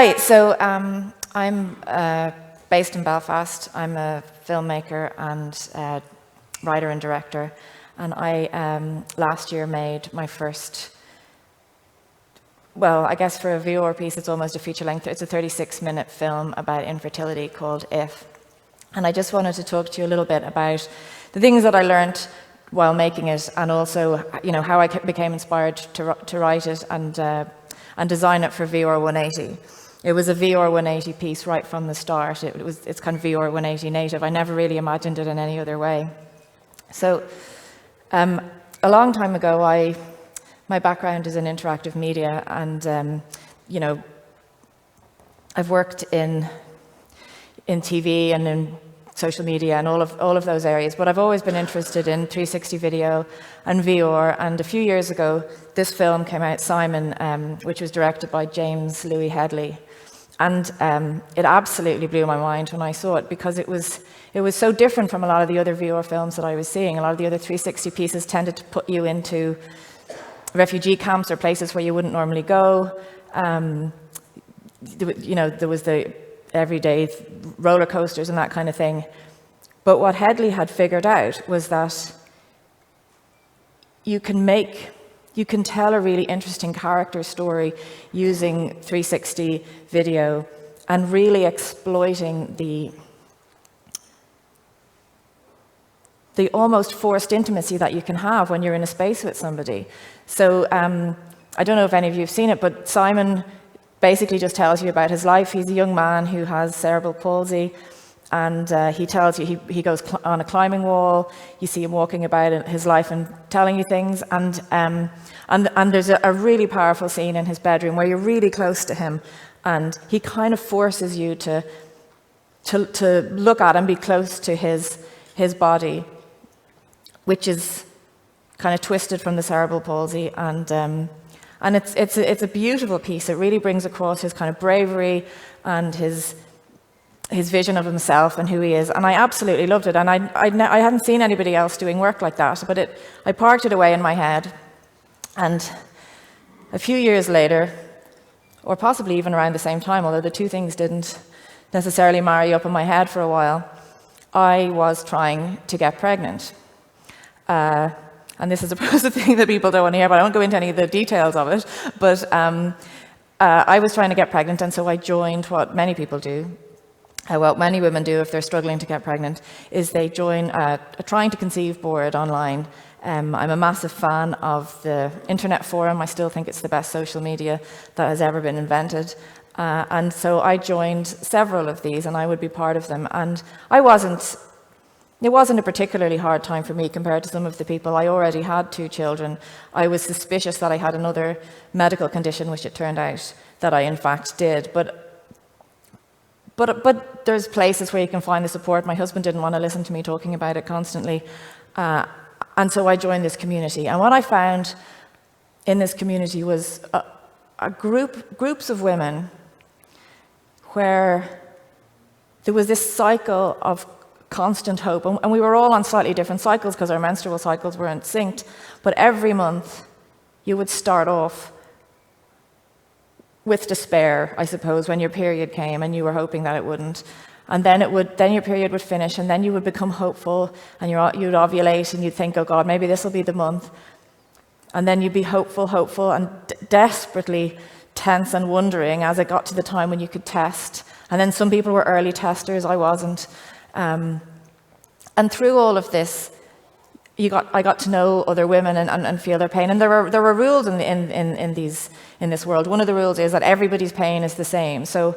Right, so I'm based in Belfast. I'm a filmmaker and writer and director, and I last year made my first, well, I guess for a VR piece it's almost a feature length. It's a 36-minute film about infertility called If. And I just wanted to talk to you a little bit about the things that I learned while making it, and also, you know, how I became inspired to write it and design it for VR 180. It was a VR 180 piece right from the start. It's kind of VR 180 native. I never really imagined it in any other way. So a long time ago, my background is in interactive media, and you know, I've worked in TV and in social media and all of those areas, but I've always been interested in 360 video and VR. And a few years ago, this film came out, Simon, which was directed by James Louis Headley. And it absolutely blew my mind when I saw it, because it was so different from a lot of the other VR films that I was seeing. A lot of the other 360 pieces tended to put you into refugee camps or places where you wouldn't normally go. You know, there was the everyday roller coasters and that kind of thing. But what Headley had figured out was that you can tell a really interesting character story using 360 video and really exploiting the almost forced intimacy that you can have when you're in a space with somebody. So I don't know if any of you have seen it, but Simon basically just tells you about his life. He's a young man who has cerebral palsy, and he tells you, he goes on a climbing wall. You see him walking about his life and telling you things, and there's a really powerful scene in his bedroom where you're really close to him, and he kind of forces you to look at and be close to his body, which is kind of twisted from the cerebral palsy, and it's a beautiful piece. It really brings across his kind of bravery and his vision of himself and who he is, and I absolutely loved it. And I hadn't seen anybody else doing work like that, but I parked it away in my head. And a few years later, or possibly even around the same time, although the two things didn't necessarily marry up in my head for a while, I was trying to get pregnant. And this is a thing that people don't want to hear, but I won't go into any of the details of it. But I was trying to get pregnant, and so I joined what many people do. What many women do if they're struggling to get pregnant is they join a trying to conceive board online. I'm a massive fan of the internet forum. I still think it's the best social media that has ever been invented. And so I joined several of these, and I would be part of them. And it wasn't a particularly hard time for me compared to some of the people. I already had 2 children. I was suspicious that I had another medical condition, which it turned out that I in fact did. But there's places where you can find the support. My husband didn't want to listen to me talking about it constantly. And so I joined this community. And what I found in this community was groups of women where there was this cycle of constant hope. And we were all on slightly different cycles because our menstrual cycles weren't synced. But every month you would start off with despair, I suppose, when your period came and you were hoping that it wouldn't. And then your period would finish, and then you would become hopeful, and you'd ovulate, and you'd think, oh God, maybe this will be the month. And then you'd be hopeful, and desperately tense and wondering as it got to the time when you could test. And then some people were early testers, I wasn't. And through all of this, I got to know other women and feel their pain. And there were rules in this world. One of the rules is that everybody's pain is the same. So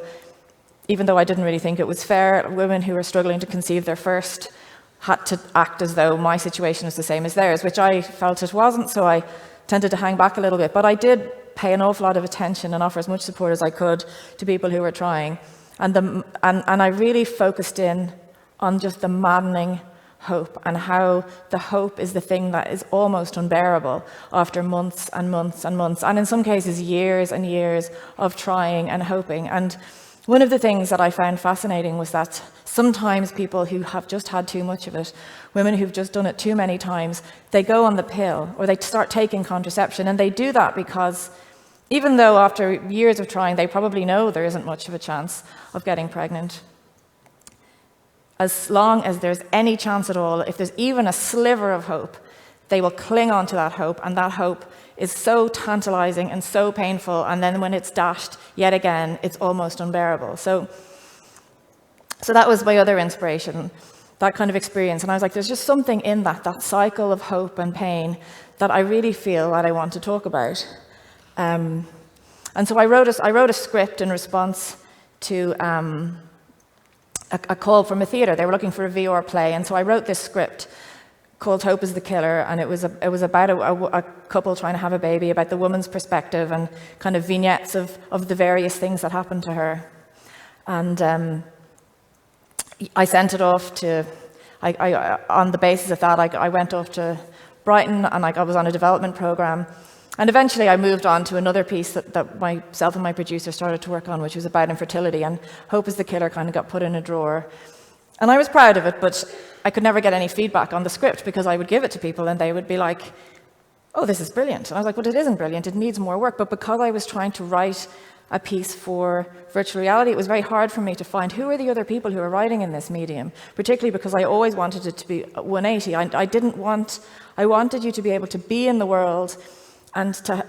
even though I didn't really think it was fair, women who were struggling to conceive their first had to act as though my situation was the same as theirs, which I felt it wasn't, so I tended to hang back a little bit. But I did pay an awful lot of attention and offer as much support as I could to people who were trying. And I really focused in on just the maddening hope, and how the hope is the thing that is almost unbearable after months and months and months, and in some cases years and years of trying and hoping. And one of the things that I found fascinating was that sometimes people who have just had too much of it, women who've just done it too many times, they go on the pill or they start taking contraception, and they do that because even though after years of trying, they probably know there isn't much of a chance of getting pregnant. As long as there's any chance at all, if there's even a sliver of hope, they will cling on to that hope, and that hope is so tantalizing and so painful, and then when it's dashed yet again, it's almost unbearable. So that was my other inspiration, that kind of experience. And I was like, there's just something in that cycle of hope and pain that I really feel that I want to talk about. And so I wrote a script in response to a call from a theatre. They were looking for a VR play, and so I wrote this script called Hope is the Killer, and it was about a couple trying to have a baby, about the woman's perspective and kind of vignettes of the various things that happened to her. And I sent it off to, on the basis of that, I went off to Brighton, and I was on a development program. And eventually I moved on to another piece that myself and my producer started to work on, which was about infertility, and Hope is the Killer kind of got put in a drawer. And I was proud of it, but I could never get any feedback on the script, because I would give it to people and they would be like, oh, this is brilliant. And I was like, well, it isn't brilliant, it needs more work. But because I was trying to write a piece for virtual reality, it was very hard for me to find who are the other people who are writing in this medium, particularly because I always wanted it to be 180. I wanted you to be able to be in the world and to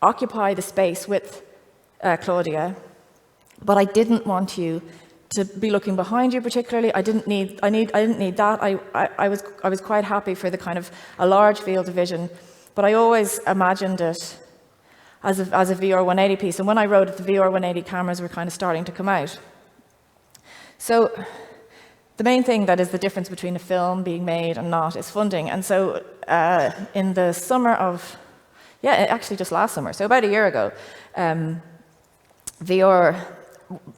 occupy the space with Claudia, but I didn't want you to be looking behind you particularly. I didn't need that. I was quite happy for the kind of a large field of vision, but I always imagined it as a VR 180 piece. And when I wrote it, the VR 180 cameras were kind of starting to come out. So the main thing that is the difference between a film being made and not is funding. And so in the summer of, actually just last summer, so about a year ago, VR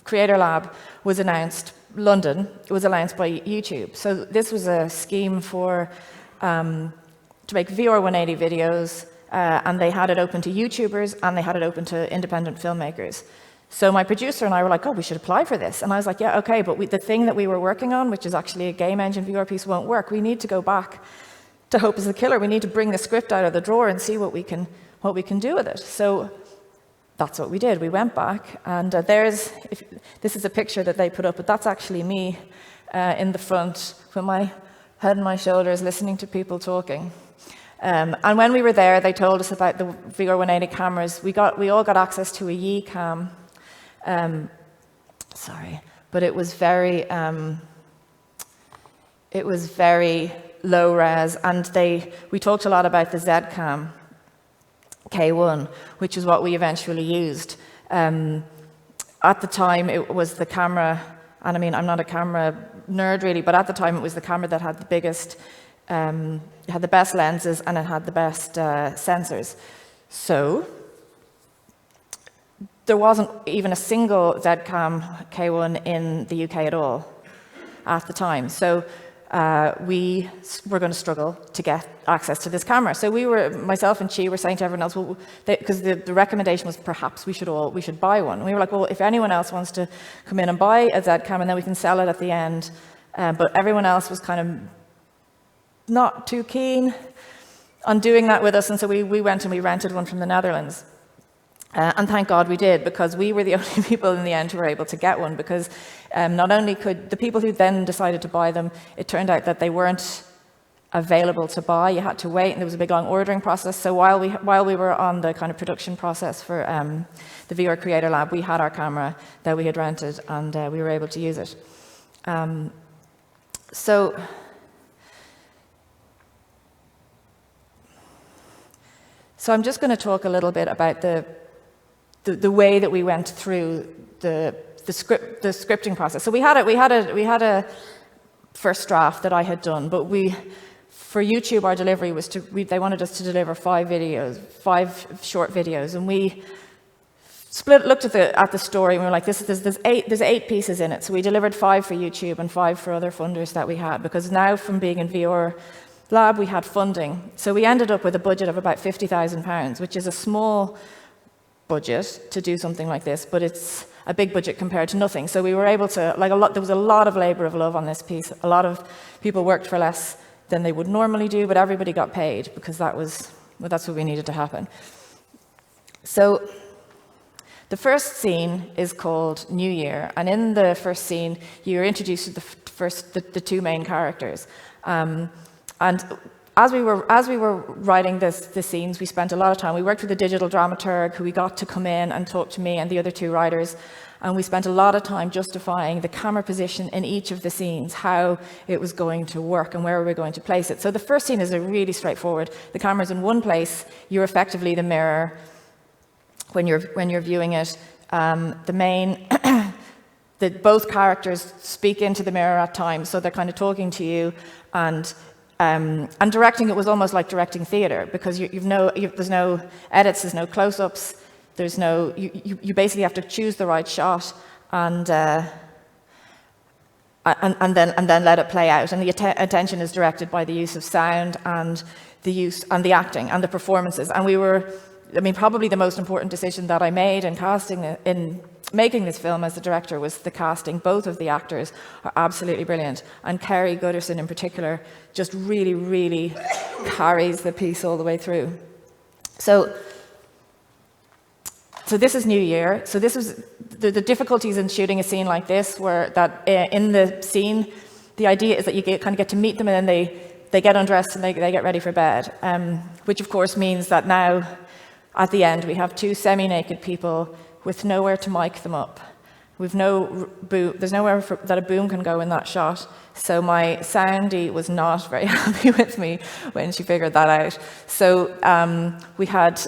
Creator Lab was announced, London, it was announced by YouTube. So this was a scheme for, to make VR 180 videos, and they had it open to YouTubers and they had it open to independent filmmakers. So my producer and I were like, oh, we should apply for this. And I was like, yeah, okay, but the thing that we were working on, which is actually a game engine VR piece, won't work. We need to go back to Hope is the Killer. We need to bring the script out of the drawer and see what we can do with it. So that's what we did. We went back, and this is a picture that they put up, but that's actually me in the front with my head on my shoulders listening to people talking. And when we were there, they told us about the VR 180 cameras. We all got access to a Yi cam. But it was very low res, and we talked a lot about the Z cam K1, which is what we eventually used. At the time, it was the camera, and I mean, I'm not a camera nerd really, but at the time it was the camera that had the biggest, it had the best lenses and it had the best sensors. So there wasn't even a single Zcam K1 in the UK at all at the time. So we were going to struggle to get access to this camera. So myself and Chi were saying to everyone else, well, because the recommendation was perhaps we should buy one. And we were like, well, if anyone else wants to come in and buy a Zcam, and then we can sell it at the end. But everyone else was kind of not too keen on doing that with us, and so we went and we rented one from the Netherlands. And thank God we did, because we were the only people in the end who were able to get one, because not only could the people who then decided to buy them, it turned out that they weren't available to buy. You had to wait, and there was a big long ordering process. So while we were on the kind of production process for the VR Creator Lab, we had our camera that we had rented, and we were able to use it. So I'm just going to talk a little bit about the way that we went through the scripting process. So we had a first draft that I had done, but for YouTube our delivery was they wanted us to deliver 5 short videos, and we looked at the story, and we were like, there's 8 pieces in it. So we delivered 5 for YouTube and 5 for other funders that we had, because now from being in VR Lab we had funding. So we ended up with a budget of about £50,000, which is a small budget to do something like this, but it's a big budget compared to nothing. So we were able to, there was a lot of labor of love on this piece. A lot of people worked for less than they would normally do, but everybody got paid, because that's what we needed to happen. So The first scene is called New Year, and in the first scene, you're introduced to the two main characters. And as we were writing the scenes, we spent a lot of time. We worked with a digital dramaturg who we got to come in and talk to me and the other two writers, and we spent a lot of time justifying the camera position in each of the scenes, how it was going to work and where we were going to place it. So the first scene is really straightforward. The camera's in one place. You're effectively the mirror when you're viewing it. Both characters speak into the mirror at times, so they're kind of talking to you, and directing it was almost like directing theatre, because there's no edits, there's no close-ups, there's no, you basically have to choose the right shot and then let it play out. And the attention is directed by the use of sound and the acting and the performances. And probably the most important decision that I made in making this film as the director was the casting. Both of the actors are absolutely brilliant, and Kerry Gooderson in particular just really, really carries the piece all the way through. So this is New Year. So this was the difficulties in shooting a scene like this were that in the scene, the idea is that you kind of get to meet them, and then they get undressed and they get ready for bed, which of course means that now at the end we have two semi-naked people with nowhere to mic them up. There's nowhere that a boom can go in that shot. So my soundy was not very happy with me when she figured that out. So we had,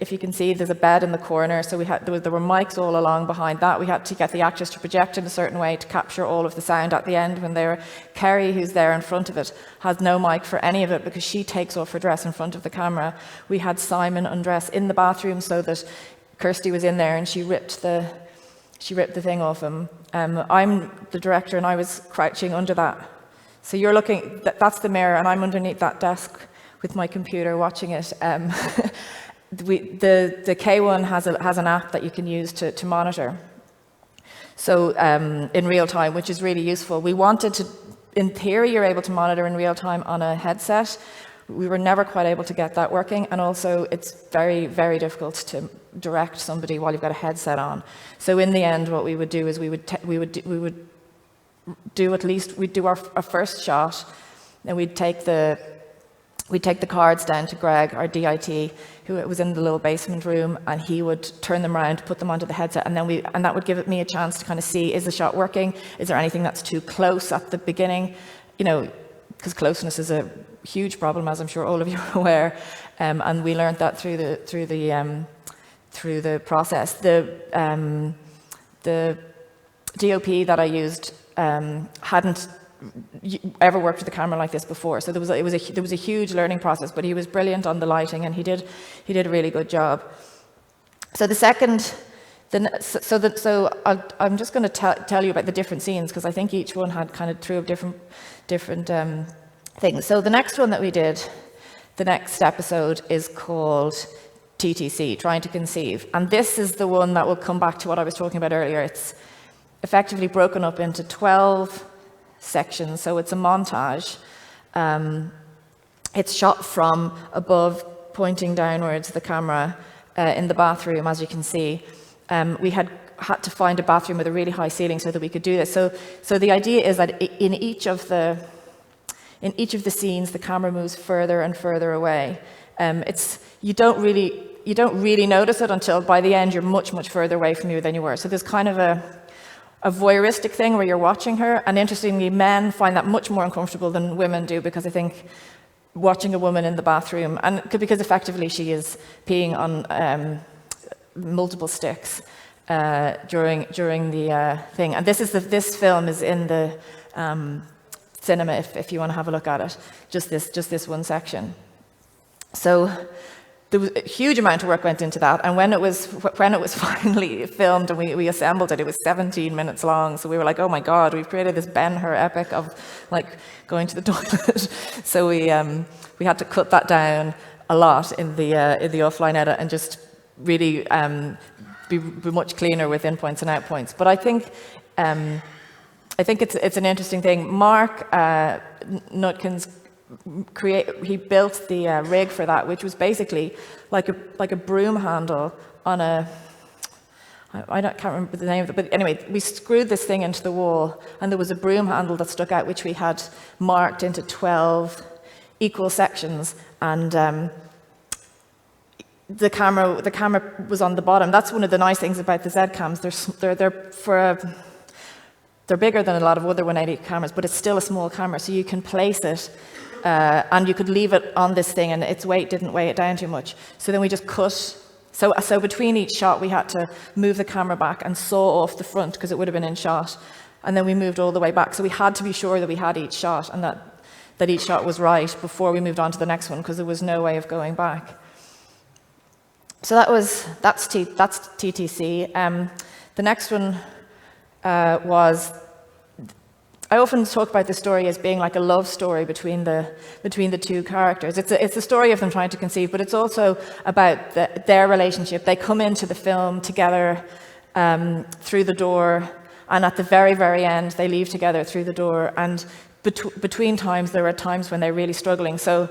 if you can see, there's a bed in the corner. So there were mics all along behind that. We had to get the actors to project in a certain way to capture all of the sound at the end when they're. Kerry, who's there in front of it, has no mic for any of it because she takes off her dress in front of the camera. We had Simon undress in the bathroom so that Kirsty was in there and she ripped the thing off him. I'm the director and I was crouching under that. So you're looking, that's the mirror, and I'm underneath that desk with my computer watching it. The K1 has an app that you can use to monitor. So in real time, which is really useful. We wanted to, in theory, you're able to monitor in real time on a headset. We were never quite able to get that working, and also it's very, very difficult to direct somebody while you've got a headset on. So in the end, what we would do is we'd do our first shot, and we'd take the cards down to Greg, our DIT, who was in the little basement room, and he would turn them around, put them onto the headset, and that would give me a chance to kind of see, is the shot working? Is there anything that's too close at the beginning? You know, because closeness is a huge problem, as I'm sure all of you are aware, and we learned that through the process. The DOP that I used hadn't ever worked with a camera like this before, so there was a huge learning process. But he was brilliant on the lighting, and he did a really good job. So I'm just going to tell you about the different scenes, because I think each one had kind of through different things. So the next one that we did, the next episode, is called TTC, Trying to Conceive. And this is the one that will come back to what I was talking about earlier. It's effectively broken up into 12 sections, so it's a montage. It's shot from above, pointing downwards, the camera, in the bathroom, as you can see. We had to find a bathroom with a really high ceiling so that we could do this. So the idea is that in each of the scenes, the camera moves further and further away. You don't really notice it until by the end you're much, much further away from you than you were. So there's kind of a voyeuristic thing where you're watching her, and interestingly, men find that much more uncomfortable than women do, because I think watching a woman in the bathroom, and because effectively she is peeing on multiple sticks during the thing. And this film is in the cinema if you want to have a look at it. Just this one section. So there was a huge amount of work went into that, and when it was finally filmed and we assembled it, it was 17 minutes long. So we were like, oh my god, we've created this Ben-Hur epic of like going to the toilet. So we had to cut that down a lot in the offline edit and just really be much cleaner with in points and out points. But I think it's an interesting thing. Mark Nutkins he built the rig for that, which was basically like a broom handle on a can't remember the name of it, but anyway, we screwed this thing into the wall, and there was a broom handle that stuck out, which we had marked into 12 equal sections, and the camera was on the bottom. That's one of the nice things about the Z-cams. They're bigger than a lot of other 180 cameras, but it's still a small camera, so you can place it, and you could leave it on this thing, and its weight didn't weigh it down too much. So then we just cut. So between each shot, we had to move the camera back and saw off the front, because it would have been in shot, and then we moved all the way back. So we had to be sure that we had each shot, and that each shot was right before we moved on to the next one, because there was no way of going back. So that's TTC. The next one was, I often talk about the story as being like a love story between the two characters. It's a story of them trying to conceive, but it's also about their relationship. They come into the film together through the door, and at the very, very end, they leave together through the door. And between times, there are times when they're really struggling. So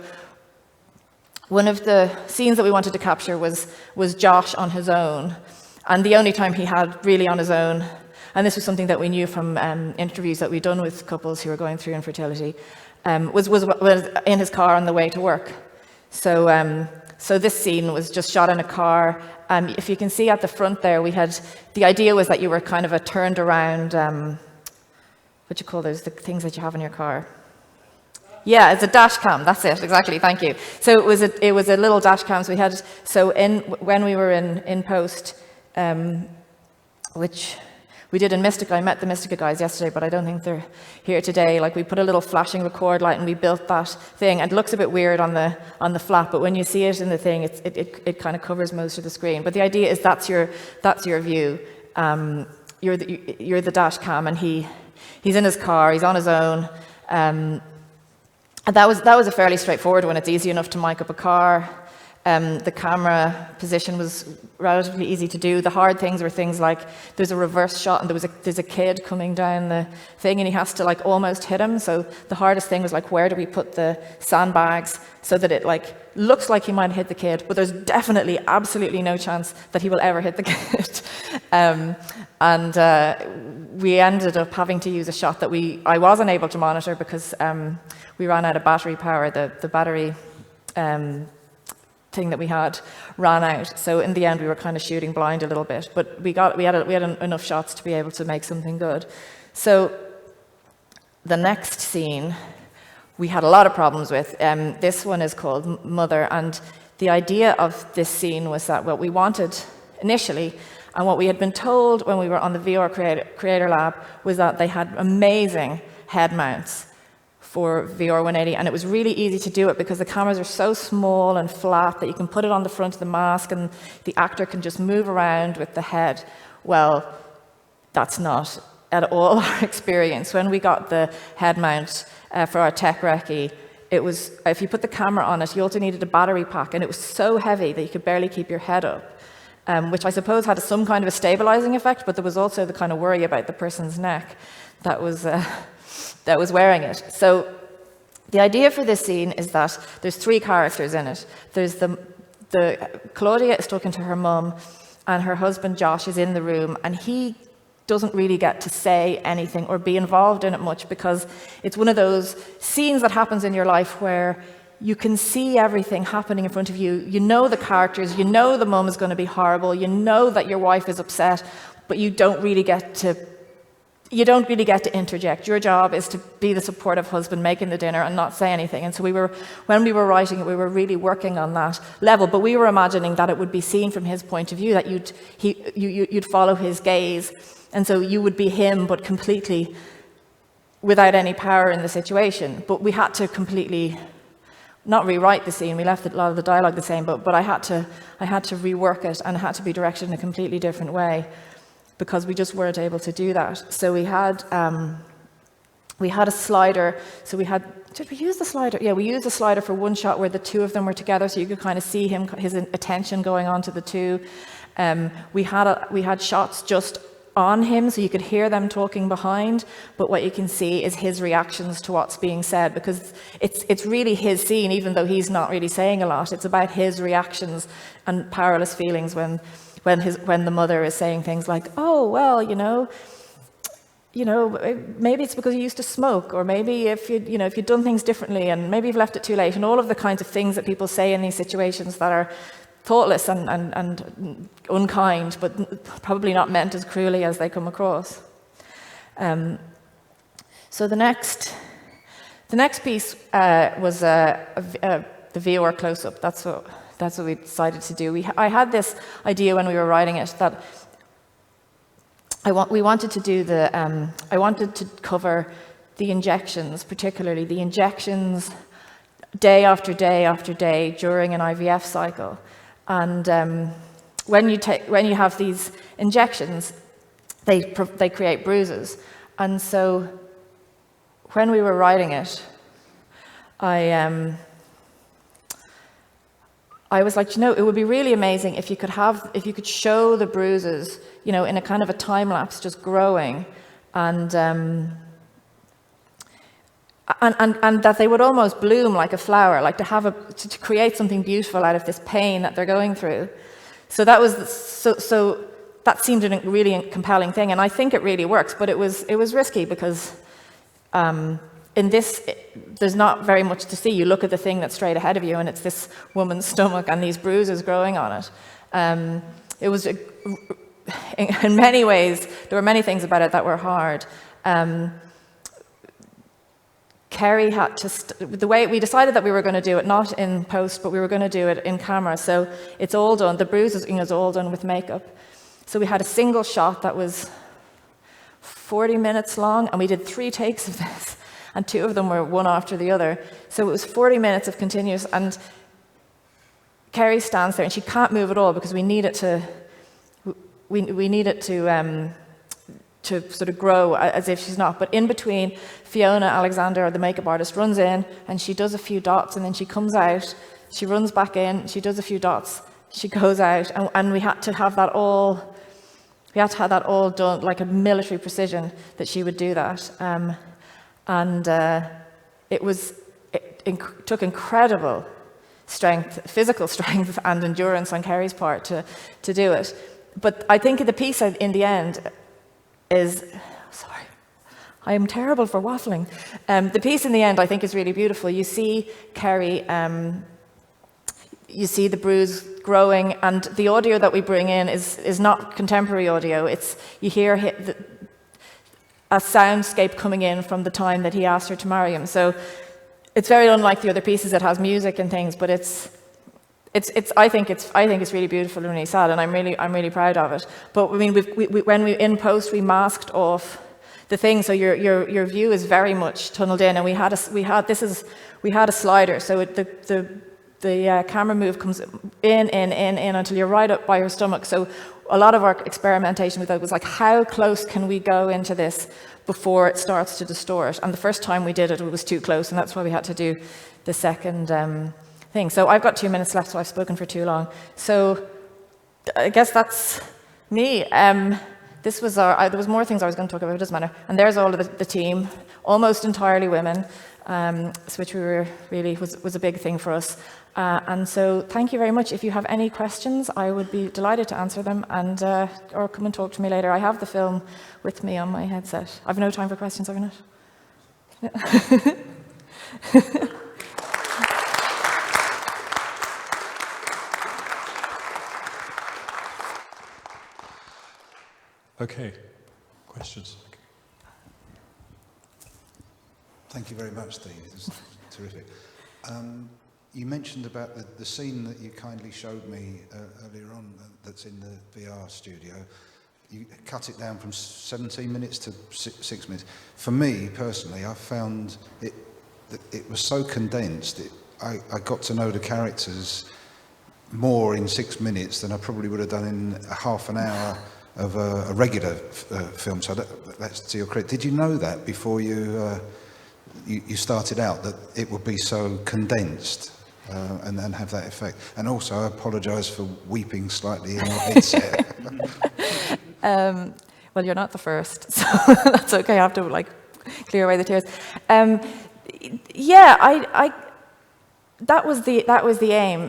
one of the scenes that we wanted to capture was Josh on his own, and the only time he had really on his own. And this was something that we knew from interviews that we'd done with couples who were going through infertility, was in his car on the way to work. So this scene was just shot in a car. If you can see at the front there, the idea was that you were kind of a turned around, what do you call those, the things that you have in your car? Yeah, it's a dash cam. That's it, exactly. Thank you. So it was a little dash cam. So we had, when we were in post, which we did in Mystica. I met the Mystica guys yesterday, but I don't think they're here today. Like, we put a little flashing record light, and we built that thing. And it looks a bit weird on the flap, but when you see it in the thing, it kind of covers most of the screen. But the idea is that's your view. You're the dash cam, and he's in his car. He's on his own. And that was a fairly straightforward one. It's easy enough to mic up a car. The camera position was relatively easy to do. The hard things were things like there's a reverse shot, and there's a kid coming down the thing, and he has to like almost hit him. So the hardest thing was like, where do we put the sandbags so that it like looks like he might hit the kid, but there's definitely absolutely no chance that he will ever hit the kid. We ended up having to use a shot that I wasn't able to monitor because we ran out of battery power. The battery thing that we had ran out. So in the end, we were kind of shooting blind a little bit, but we had enough shots to be able to make something good. So the next scene, we had a lot of problems with. This one is called Mother, and the idea of this scene was that what we wanted initially, and what we had been told when we were on the VR Creator Lab, was that they had amazing head mounts for VR 180, and it was really easy to do it because the cameras are so small and flat that you can put it on the front of the mask and the actor can just move around with the head. Well, that's not at all our experience. When we got the head mount for our tech recce, it was, if you put the camera on it, you also needed a battery pack, and it was so heavy that you could barely keep your head up, which I suppose had some kind of a stabilizing effect, but there was also the kind of worry about the person's neck that was wearing it. So the idea for this scene is that there's three characters in it. There's the Claudia is talking to her mum, and her husband Josh is in the room, and he doesn't really get to say anything or be involved in it much because it's one of those scenes that happens in your life where you can see everything happening in front of you. You know the characters, you know the mum is going to be horrible, you know that your wife is upset, but you don't really get to interject. Your job is to be the supportive husband making the dinner and not say anything. And so when we were writing it, we were really working on that level, but we were imagining that it would be seen from his point of view, that you'd follow his gaze. And so you would be him, but completely without any power in the situation. But we had to completely not rewrite the scene. We left a lot of the dialogue the same, but I had to rework it, and it had to be directed in a completely different way, because we just weren't able to do that. So we had a slider. So did we use the slider? Yeah, we used a slider for one shot where the two of them were together, so you could kind of see his attention going on to the two. We had shots just on him, so you could hear them talking behind, but what you can see is his reactions to what's being said, because it's really his scene, even though he's not really saying a lot. It's about his reactions and powerless feelings when when the mother is saying things like, "Oh, well, maybe it's because you used to smoke, or maybe if you'd done things differently, and maybe you've left it too late," and all of the kinds of things that people say in these situations that are thoughtless and unkind, but probably not meant as cruelly as they come across. So the next piece was the VR close-up. That's what we decided to do. I had this idea when we were writing it that we wanted to do I wanted to cover the injections, particularly the injections day after day after day during an IVF cycle. And when you have these injections, they create bruises. And so when we were writing it, I was like, it would be really amazing if you could show the bruises, in a kind of a time lapse, just growing, and that they would almost bloom like a flower, like to create something beautiful out of this pain that they're going through. So that was so that seemed a really compelling thing, and I think it really works. But it was risky because in this, there's not very much to see. You look at the thing that's straight ahead of you, and it's this woman's stomach and these bruises growing on it. It was, in many ways, there were many things about it that were hard. Kerry had to, the way we decided that we were going to do it, not in post, but we were going to do it in camera. So it's all done, the bruises, is all done with makeup. So we had a single shot that was 40 minutes long, and we did 3 takes of this. And 2 of them were one after the other. So it was 40 minutes of continuous, and Kerry stands there, and she can't move at all because we need it to sort of grow as if she's not. But in between, Fiona Alexander, the makeup artist, runs in, and she does a few dots, and then she comes out, she runs back in, she does a few dots, she goes out, and we had to have that all done like a military precision, that she would do that. And it took incredible strength, physical strength and endurance on Kerry's part to do it. But I think the piece in the end is, sorry, I am terrible for waffling. The piece in the end I think is really beautiful. You see Kerry, you see the bruise growing, and the audio that we bring in is not contemporary audio. You hear a soundscape coming in from the time that he asked her to marry him. So it's very unlike the other pieces. It has music and things, but I think it's really beautiful and really sad, and I'm really proud of it. But I mean, when we in post, we masked off the thing, so your view is very much tunneled in, and we had a slider, so the camera move comes in until you're right up by her stomach. So a lot of our experimentation with that was like, how close can we go into this before it starts to distort? And the first time we did it, it was too close, and that's why we had to do the second thing. So I've got 2 minutes left, so I've spoken for too long. So I guess that's me. There was more things I was going to talk about, it doesn't matter. And there's all of the team, almost entirely women, which was a big thing for us. And so thank you very much. If you have any questions, I would be delighted to answer them, and or come and talk to me later. I have the film with me on my headset. I've no time for questions, have I not? Okay, questions? Thank you very much, Steve. It was terrific. You mentioned about the scene that you kindly showed me earlier on that's in the VR studio. You cut it down from 17 minutes to 6 minutes. For me, personally, I found it was so condensed. I got to know the characters more in 6 minutes than I probably would have done in half an hour of a regular film. So that's to your credit. Did you know that before you started out, that it would be so condensed and then have that effect? And also, I apologise for weeping slightly in your headset. Well, you're not the first, so that's okay. I have to clear away the tears. Yeah, that was the aim.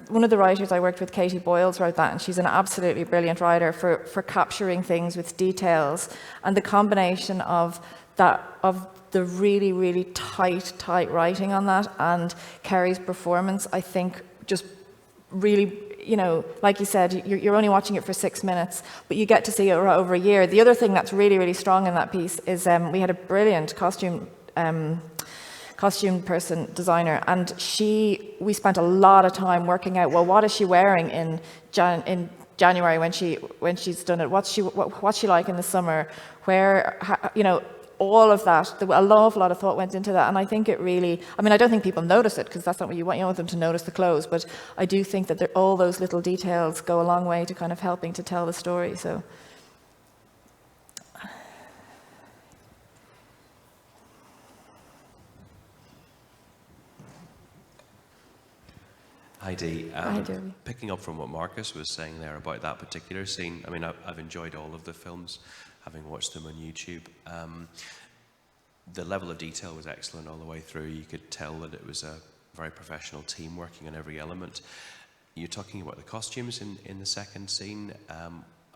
one of the writers I worked with, Katie Boyles, wrote that, and she's an absolutely brilliant writer for capturing things with details, and the combination of that, of the really, really tight writing on that, and Kerry's performance, I think, just really, like you said, you're only watching it for 6 minutes, but you get to see it over a year. The other thing that's really, really strong in that piece is we had a brilliant costume designer, and we spent a lot of time working out, well, what is she wearing in January when she's done it? What's she like in the summer? All of that, an awful lot of thought went into that, and I think it really, I don't think people notice it, because that's not what you want. You don't want them to notice the clothes, but I do think that all those little details go a long way to kind of helping to tell the story. So. Hi Dee. Hi, Derby. Picking up from what Marcus was saying there about that particular scene, I've enjoyed all of the films, having watched them on YouTube. The level of detail was excellent all the way through. You could tell that it was a very professional team working on every element. You're talking about the costumes in the second scene.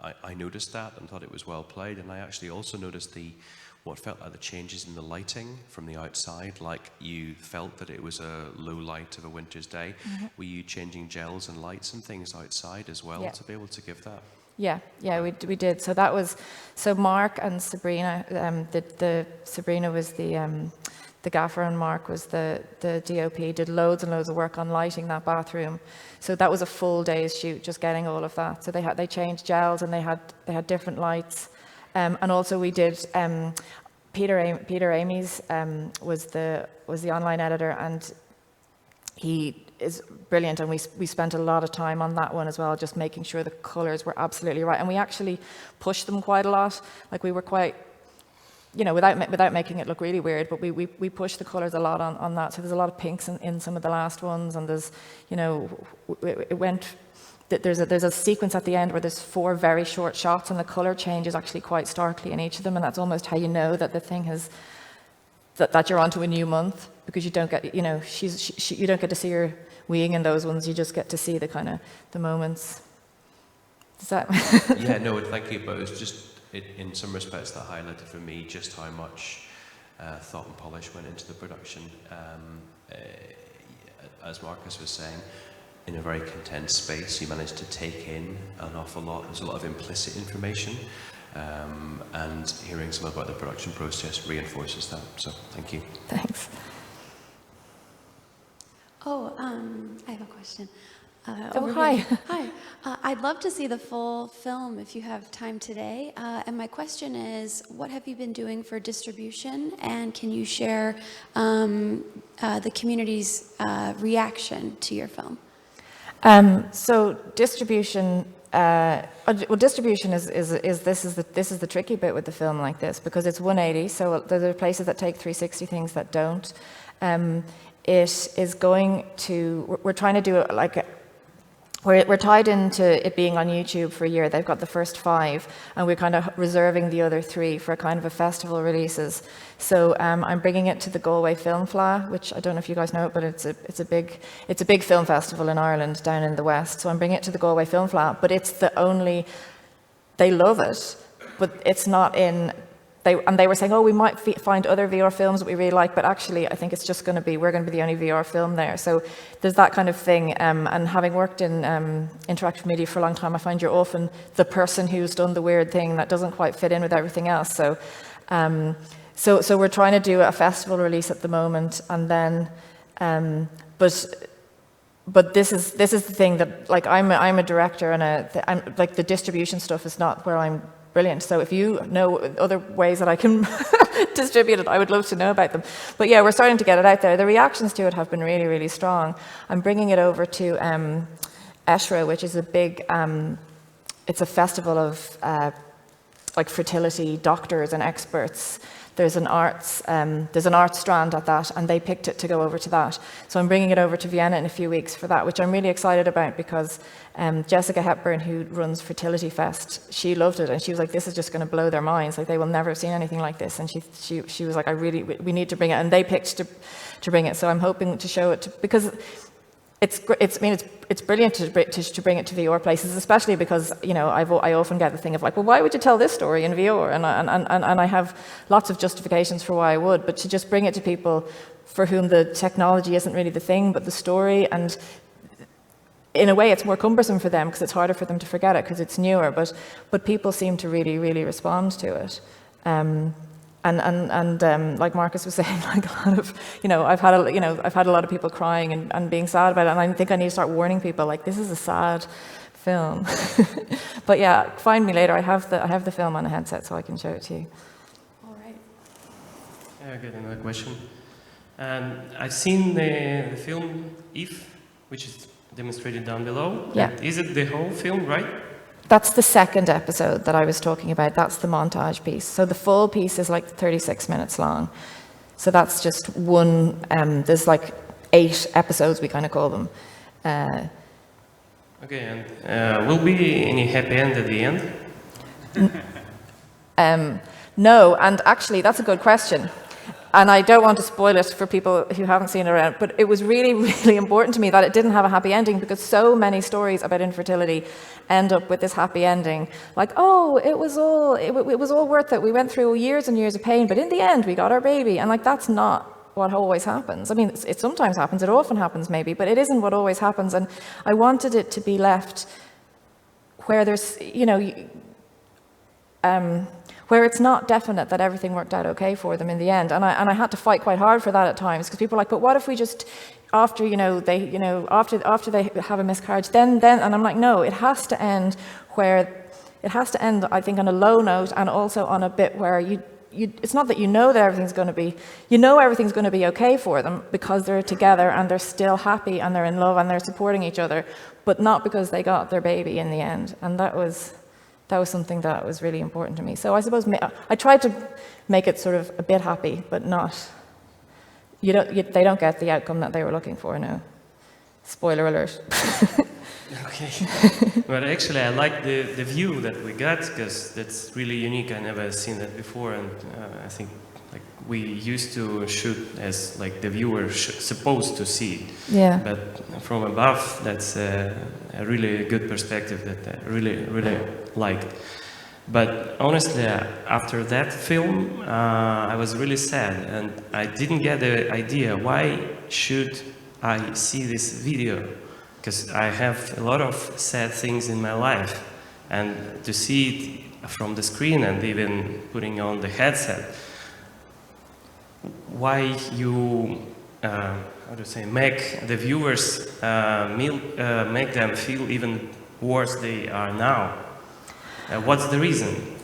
I noticed that and thought it was well played, and I actually also noticed what felt like the changes in the lighting from the outside, like you felt that it was a low light of a winter's day. Mm-hmm. Were you changing gels and lights and things outside as well to be able to give that? Yeah, we did. So Mark and Sabrina, Sabrina was the gaffer, and Mark was the DOP, did loads and loads of work on lighting that bathroom. So that was a full day's shoot, just getting all of that. So they changed gels, and they had different lights. And also we did, Peter Amy's was the online editor, and he is brilliant, and we spent a lot of time on that one as well, just making sure the colours were absolutely right. And we actually pushed them quite a lot. Like, we were quite, without making it look really weird, but we pushed the colours a lot on that. So there's a lot of pinks in some of the last ones, and there's, it went. There's a sequence at the end where there's 4 very short shots, and the colour change is actually quite starkly in each of them, and that's almost how you know that the thing has, that you're onto a new month, because you don't get, you don't get to see her weeing in those ones. You just get to see the kind of the moments. Does that? Yeah, no, thank you. But it was just, in some respects, that highlighted for me just how much thought and polish went into the production. As Marcus was saying, in a very contained space, you managed to take in an awful lot. There's a lot of implicit information, and hearing some about the production process reinforces that. So, thank you. Thanks. I have a question. Hi. Hi. I'd love to see the full film if you have time today. And my question is, what have you been doing for distribution? And can you share the community's reaction to your film? So distribution. Distribution is the tricky bit with the film like this, because it's 180. So there are places that take 360, things that don't. It is going to. We're trying to do it like. We're tied into it being on YouTube for a year. They've got the first 5, and we're kind of reserving the other 3 for kind of a festival releases. So I'm bringing it to the Galway Film Fleadh, which I don't know if you guys know it, but it's a big film festival in Ireland, down in the west. So I'm bringing it to the Galway Film Fleadh, but it's the only. They love it, but it's not in. They were saying, we might find other VR films that we really like, but actually I think it's just going to be, we're going to be the only VR film there. So there's that kind of thing. And having worked in interactive media for a long time, I find you're often the person who's done the weird thing that doesn't quite fit in with everything else. So so we're trying to do a festival release at the moment, and then, but this is the thing that, like, I'm a director, and I'm like, the distribution stuff is not where I'm brilliant. So if you know other ways that I can distribute it, I would love to know about them. But yeah, we're starting to get it out there. The reactions to it have been really, really strong. I'm bringing it over to ESHRA, which is a big, it's a festival of like fertility doctors and experts. There's an arts strand at that, and they picked it to go over to that. So I'm bringing it over to Vienna in a few weeks for that, which I'm really excited about, because Jessica Hepburn, who runs Fertility Fest, she loved it, and she was like, this is just going to blow their minds. Like, they will never have seen anything like this. And she was like, we need to bring it, and they picked to bring it. So I'm hoping to show it because it's brilliant to bring it to VR places, especially because, you know, I often get the thing of like, well, why would you tell this story in VR? And I have lots of justifications for why I would, but to just bring it to people for whom the technology isn't really the thing, but the story, and in a way it's more cumbersome for them because it's harder for them to forget it because it's newer, but people seem to really, really respond to it. Like Marcus was saying, like a lot of, you know, I've had a lot of people crying and being sad about it, and I think I need to start warning people, like, this is a sad film. But yeah, find me later. I have the film on a headset, so I can show it to you. All right. I got another question. I've seen the film If, which is demonstrated down below. Yeah. Is it the whole film, right? That's the second episode that I was talking about. That's the montage piece. So the full piece is like 36 minutes long. So that's just one, there's like 8 episodes, we kind of call them. Okay, and will be any happy end at the end? No, and actually that's a good question. And I don't want to spoil it for people who haven't seen it around, but it was really, really important to me that it didn't have a happy ending, because so many stories about infertility end up with this happy ending. Like, oh, it was all worth it. We went through years and years of pain, but in the end, we got our baby. And like, that's not what always happens. I mean, it sometimes happens, it often happens maybe, but it isn't what always happens. And I wanted it to be left where there's, you know, where it's not definite that everything worked out okay for them in the end. And I had to fight quite hard for that at times, because people are like, but what if we just, after they have a miscarriage, then, and I'm like, no, it has to end I think on a low note, and also on a bit where it's not that you know that everything's going to be okay for them, because they're together and they're still happy and they're in love and they're supporting each other, but not because they got their baby in the end. And that was something that was really important to me. So I suppose I tried to make it sort of a bit happy, but not. They don't get the outcome that they were looking for. No, spoiler alert. Okay. But actually, I like the view that we got, because that's really unique. I never seen that before, and I think like we used to shoot as like the viewer supposed to see. Yeah. But from above, that's a really good perspective that I really, really liked. But honestly, after that film, I was really sad, and I didn't get the idea, why should I see this video? Because I have a lot of sad things in my life, and to see it from the screen and even putting on the headset, why you make the viewers make them feel even worse they are now? What's the reason?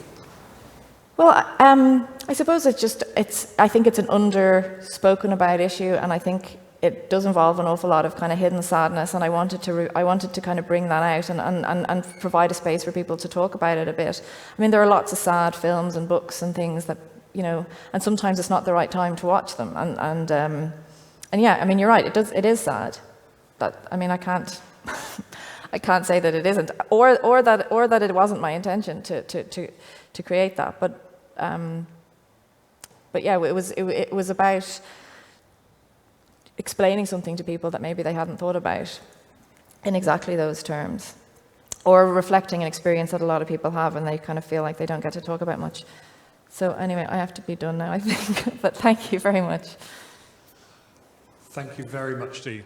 Well, I suppose I think it's an under-spoken about issue, and I think it does involve an awful lot of kind of hidden sadness, and I wanted to kind of bring that out and provide a space for people to talk about it a bit. I mean, there are lots of sad films and books and things that, you know, and sometimes it's not the right time to watch them. And yeah, I mean, you're right. It is sad. I mean, I can't say that it isn't, or that it wasn't my intention to create that. But yeah, it was about explaining something to people that maybe they hadn't thought about in exactly those terms, or reflecting an experience that a lot of people have and they kind of feel like they don't get to talk about much. So anyway, I have to be done now, I think. But thank you very much. Thank you very much, Dee.